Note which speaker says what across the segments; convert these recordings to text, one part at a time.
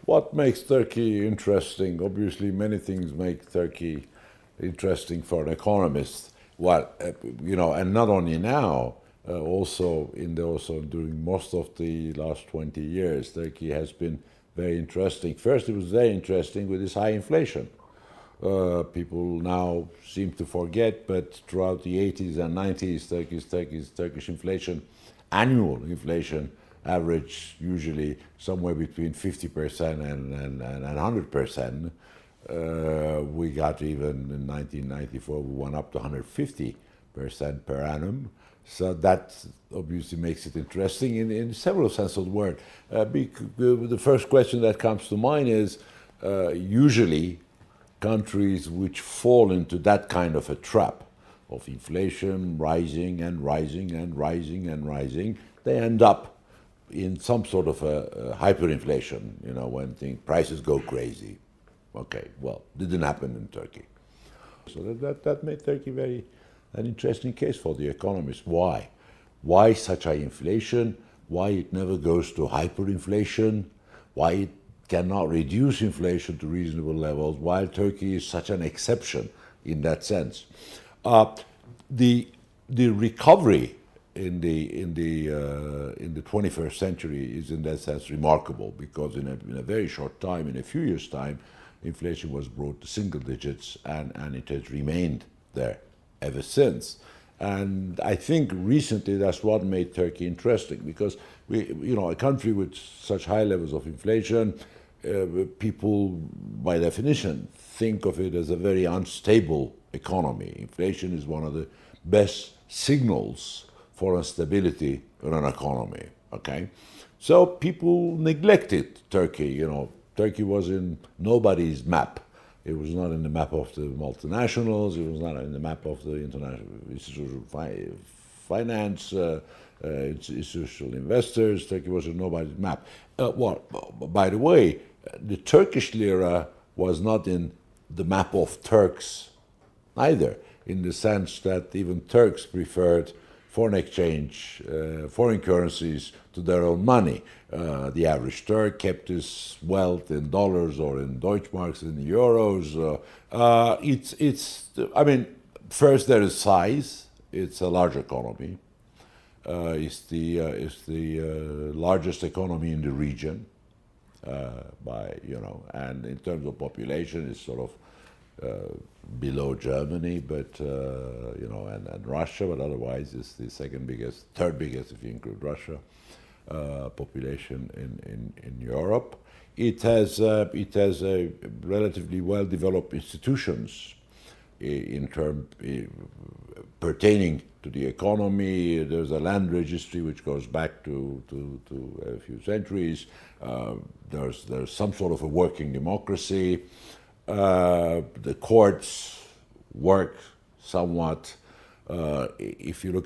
Speaker 1: What makes Turkey interesting? Obviously, many things make Turkey interesting for an economist. Well, and not only now, also during most of the last 20 years, Turkey has been very interesting. First, it was very interesting with this high inflation. People now seem to forget, but throughout the 80s and 90s, Turkish inflation, annual inflation, average usually somewhere between 50% and 100%. We got even in 1994, we went up to 150% per annum. So that obviously makes it interesting in several senses of the word. The first question that comes to mind is usually countries which fall into that kind of a trap of inflation rising and rising and rising and rising, they end up in some sort of a hyperinflation, when prices go crazy. Okay, well, didn't happen in Turkey. So that made Turkey an interesting case for the economists. Why? Why such high inflation? Why it never goes to hyperinflation? Why it cannot reduce inflation to reasonable levels? Why Turkey is such an exception in that sense? The recovery in the 21st century is in that sense remarkable, because in a very short time, in a few years' time, inflation was brought to single digits, and it has remained there ever since. And I think recently that's what made Turkey interesting, because a country with such high levels of inflation, people by definition think of it as a very unstable economy. Inflation is one of the best signals for instability in an economy. Okay, so people neglected Turkey. Turkey was in nobody's map. It was not in the map of the multinationals. It was not in the map of the international institutional finance, institutional investors. Turkey was in nobody's map. By the way, the Turkish lira was not in the map of Turks either, in the sense that even Turks preferred foreign exchange, foreign currencies to their own money. The average Turk kept his wealth in dollars or in Deutschmarks, in euros. First there is size. It's a large economy. It's the largest economy in the region. And in terms of population, it's sort of below Germany, but and Russia, but otherwise it's the third biggest if you include Russia, population in Europe. It has a relatively well-developed institutions pertaining to the economy. There's a land registry which goes back to a few centuries. There's some sort of a working democracy. The courts work somewhat. If you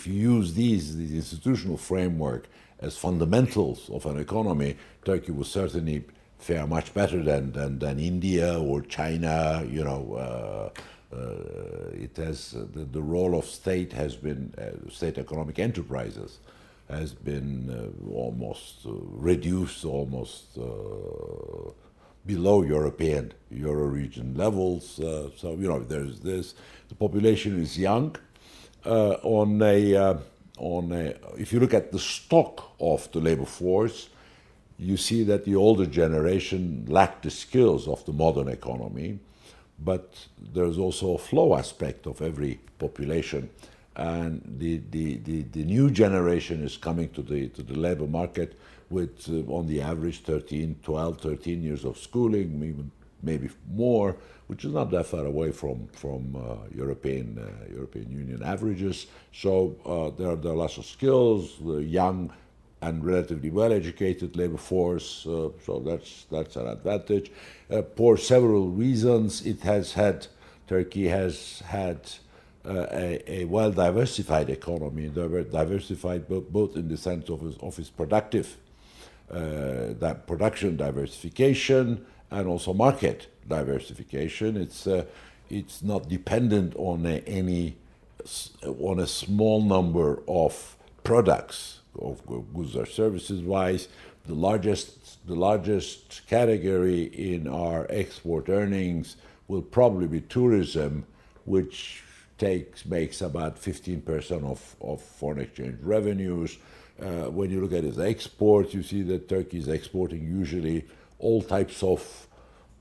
Speaker 1: use these institutional framework as fundamentals of an economy, Turkey will certainly fare much better than India or China. It has the role of state has been state economic enterprises has been almost reduced, almost below Euro region levels. There's this. The population is young. If you look at the stock of the labor force, you see that the older generation lack the skills of the modern economy, but there's also a flow aspect of every population, and the new generation is coming to the labor market with on the average 13 years of schooling, even maybe more, which is not that far away from European Union averages. So there are lots of skills, young and relatively well-educated labor force. So that's an advantage. For several reasons, Turkey has had a well-diversified economy, diversified both in the sense of its productive production diversification and also market diversification. It's not dependent on a small number of products goods or services wise. The largest category in our export earnings will probably be tourism, which makes about 15% of foreign exchange revenues. When you look at its exports, you see that Turkey is exporting usually all types of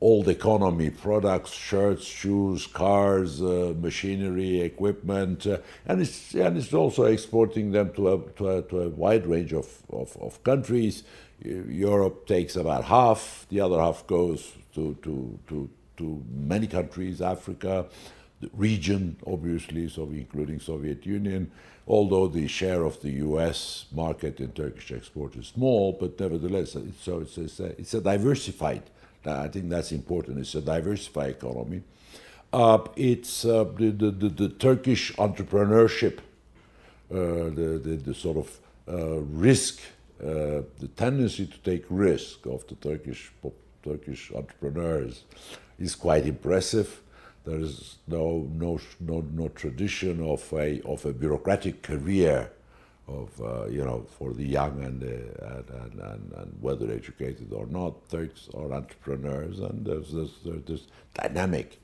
Speaker 1: old economy products, shirts, shoes, cars, machinery, equipment, and it's also exporting them to a wide range of countries. Europe takes about half; the other half goes to many countries, Africa, the region, obviously, so including Soviet Union. Although the share of the U.S. market in Turkish export is small, but nevertheless, it's a diversified. I think that's important. It's a diversified economy. It's the Turkish entrepreneurship, the sort of risk, the tendency to take risk of the Turkish entrepreneurs is quite impressive. There is no tradition of a bureaucratic career for the young and whether educated or not, Turks are entrepreneurs, and there's this dynamic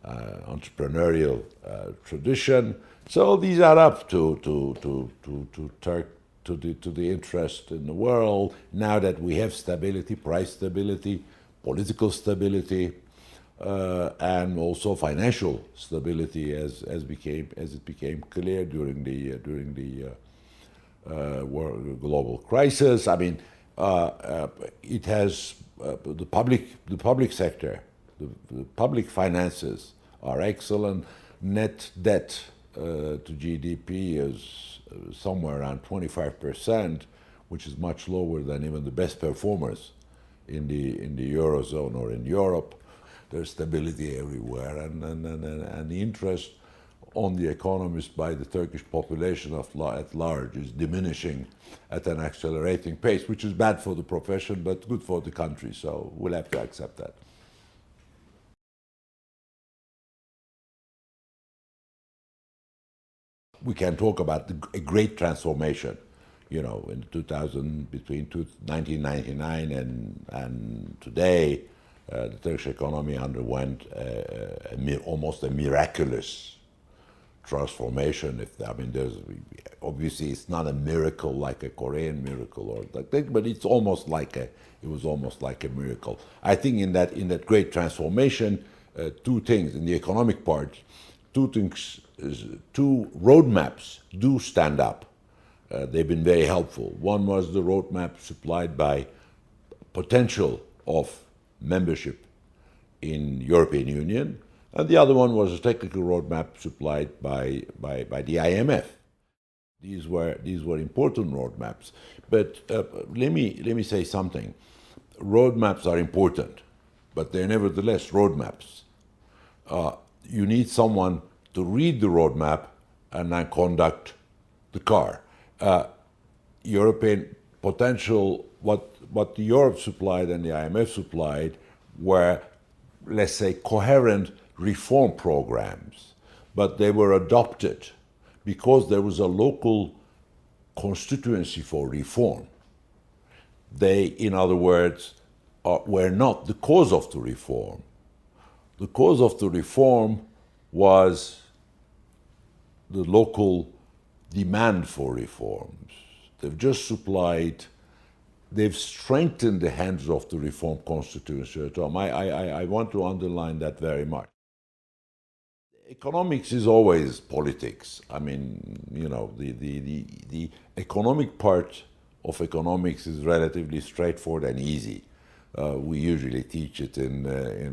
Speaker 1: entrepreneurial tradition. So these are up to the interest in the world now that we have stability, price stability, political stability, and also financial stability as it became clear during the global crisis. I mean, it has the public sector, the public finances are excellent. Net debt to GDP is somewhere around 25%, which is much lower than even the best performers in the Eurozone or in Europe. There's stability everywhere, and the interest on the economist by the Turkish population at large is diminishing at an accelerating pace, which is bad for the profession but good for the country. So we'll have to accept that. We can talk about a great transformation, in 2000, between 1999 and today. The Turkish economy underwent almost a miraculous transformation. Obviously it's not a miracle like a Korean miracle or like that, but it was almost like a miracle. I think in that great transformation, two things in the economic part, two roadmaps do stand up. They've been very helpful. One was the roadmap supplied by potential of membership in European Union, and the other one was a technical roadmap supplied by the IMF. These were important roadmaps. But let me say something. Roadmaps are important, but they're nevertheless roadmaps. You need someone to read the roadmap and then conduct the car. European potential, what the Europe supplied and the IMF supplied were, let's say, coherent reform programs, but they were adopted because there was a local constituency for reform. They, in other words, were not the cause of the reform. The cause of the reform was the local demand for reforms. They've strengthened the hands of the reform constituency. I want to underline that very much. Economics is always politics. I mean, the economic part of economics is relatively straightforward and easy. We usually teach it in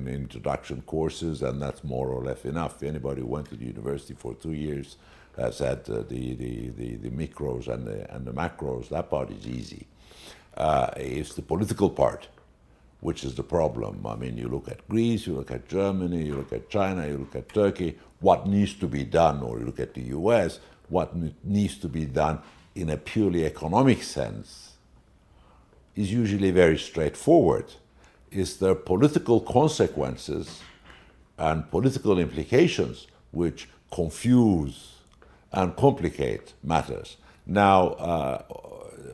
Speaker 1: introduction courses, and that's more or less enough. Anybody who went to the university for 2 years has had the micros and the macros. That part is easy. It's the political part which is the problem. I mean, you look at Greece, you look at Germany, you look at China, you look at Turkey, what needs to be done, or you look at the US, what needs to be done in a purely economic sense is usually very straightforward. It's the political consequences and political implications which confuse and complicate matters. Now,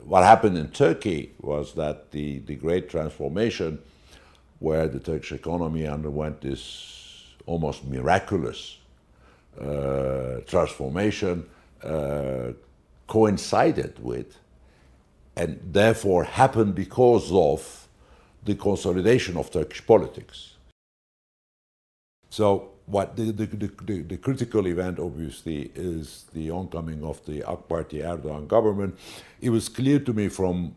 Speaker 1: what happened in Turkey was that the great transformation, where the Turkish economy underwent this almost miraculous transformation, coincided with, and therefore happened because of the consolidation of Turkish politics. So what the critical event, obviously, is the oncoming of the AK Party Erdogan government. It was clear to me from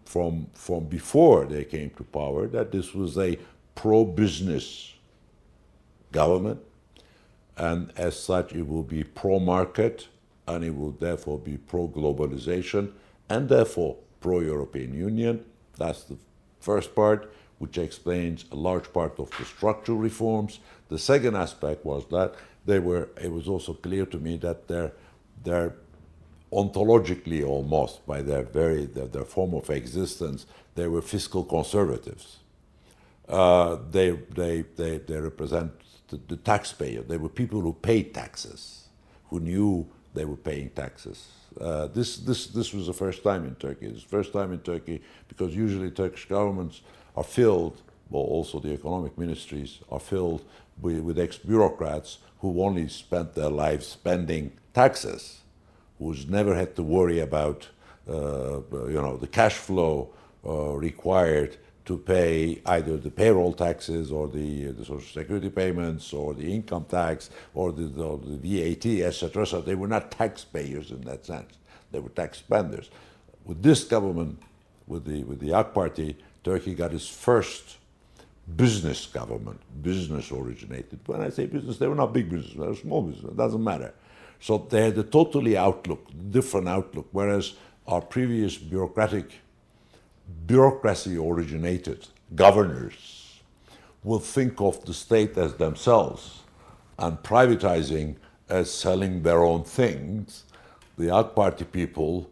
Speaker 1: before they came to power that this was a pro-business government, and as such it will be pro-market, and it will therefore be pro-globalization, and therefore pro-European Union. That's the first part, which explains a large part of the structural reforms. The second aspect was that it was also clear to me that they're ontologically, almost by their form of existence, they were fiscal conservatives. They represent the taxpayer. They were people who paid taxes, who knew they were paying taxes. This was the first time in Turkey. It's the first time in Turkey because usually Turkish governments are filled, well, also the economic ministries are filled with ex-bureaucrats who only spent their lives spending taxes, who's never had to worry about the cash flow required to pay either the payroll taxes or the social security payments or the income tax or the VAT, etc. So they were not taxpayers in that sense. They were tax spenders. With this government, with the AK Party, Turkey got its first business government, business originated. When I say business, they were not big business, they were small business, it doesn't matter. So they had a totally different outlook, whereas our previous bureaucracy originated governors will think of the state as themselves and privatizing as selling their own things. The AK Party people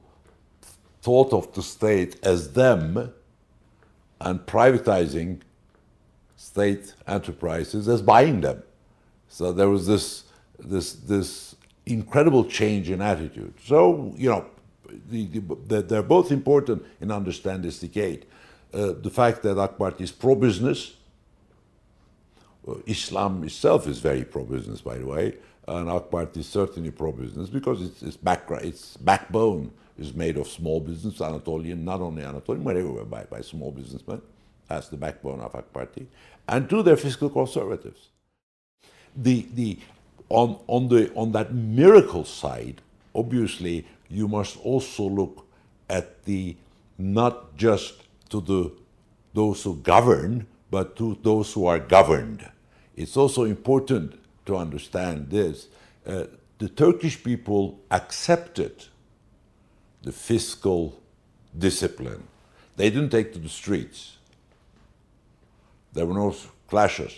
Speaker 1: thought of the state as them and privatizing state enterprises as buying them. So there was this incredible change in attitude. So, they're both important in understanding this decade. The fact that AK Party is pro-business, Islam itself is very pro-business, by the way, and AK Party is certainly pro-business because its backbone is made of small business, Anatolian, not only Anatolian, but everywhere by small businessmen. That's the backbone of AK Party. And two, they're fiscal conservatives. On that miracle side, obviously, you must also look at not just to those who govern, but to those who are governed. It's also important to understand this. The Turkish people accepted the fiscal discipline. They didn't take to the streets. There were no clashes.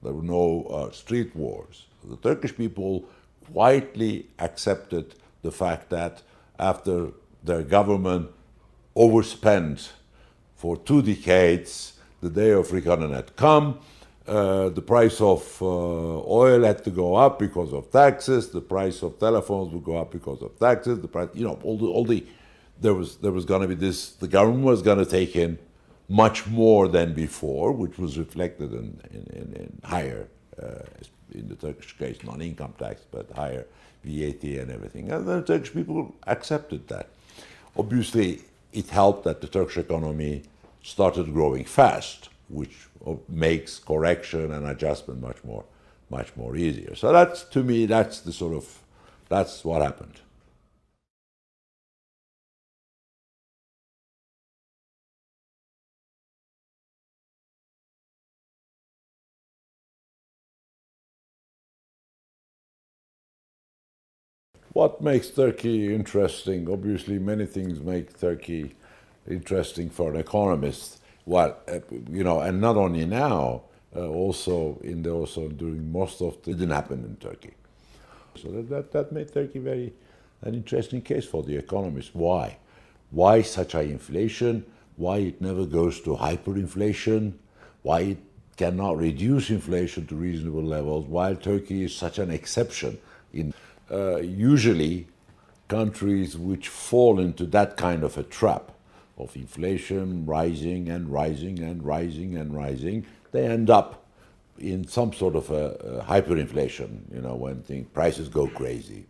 Speaker 1: There were no street wars. The Turkish people quietly accepted the fact that after their government overspent for 2 decades, the day of reckoning had come. The price of oil had to go up because of taxes. The price of telephones would go up because of taxes. The price, there was going to be this. The government was going to take in much more than before, which was reflected in higher, in the Turkish case, non-income tax, but higher VAT and everything. And the Turkish people accepted that. Obviously, it helped that the Turkish economy started growing fast, which makes correction and adjustment much more easier. So that's, to me, that's what happened. What makes Turkey interesting? Obviously, many things make Turkey interesting for an economist. Well, and not only now, also during most of it didn't happen in Turkey. So that made Turkey an interesting case for the economist. Why? Why such high inflation? Why it never goes to hyperinflation? Why it cannot reduce inflation to reasonable levels? While Turkey is such an exception in usually countries which fall into that kind of a trap of inflation rising and rising and rising and rising, they end up in some sort of a hyperinflation, when prices go crazy.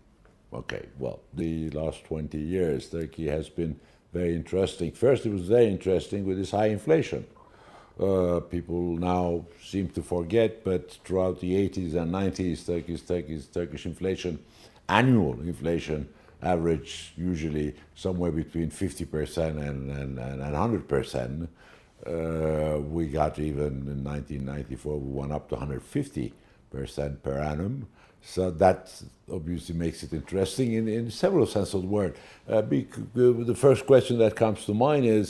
Speaker 1: Okay, well, the last 20 years, Turkey has been very interesting. First, it was very interesting with this high inflation. People now seem to forget, but throughout the 80s and 90s, Turkish inflation, annual inflation, average usually somewhere between 50% and 100%. We got even in 1994, we went up to 150% per annum. So that obviously makes it interesting in several senses of the word. The first question that comes to mind is,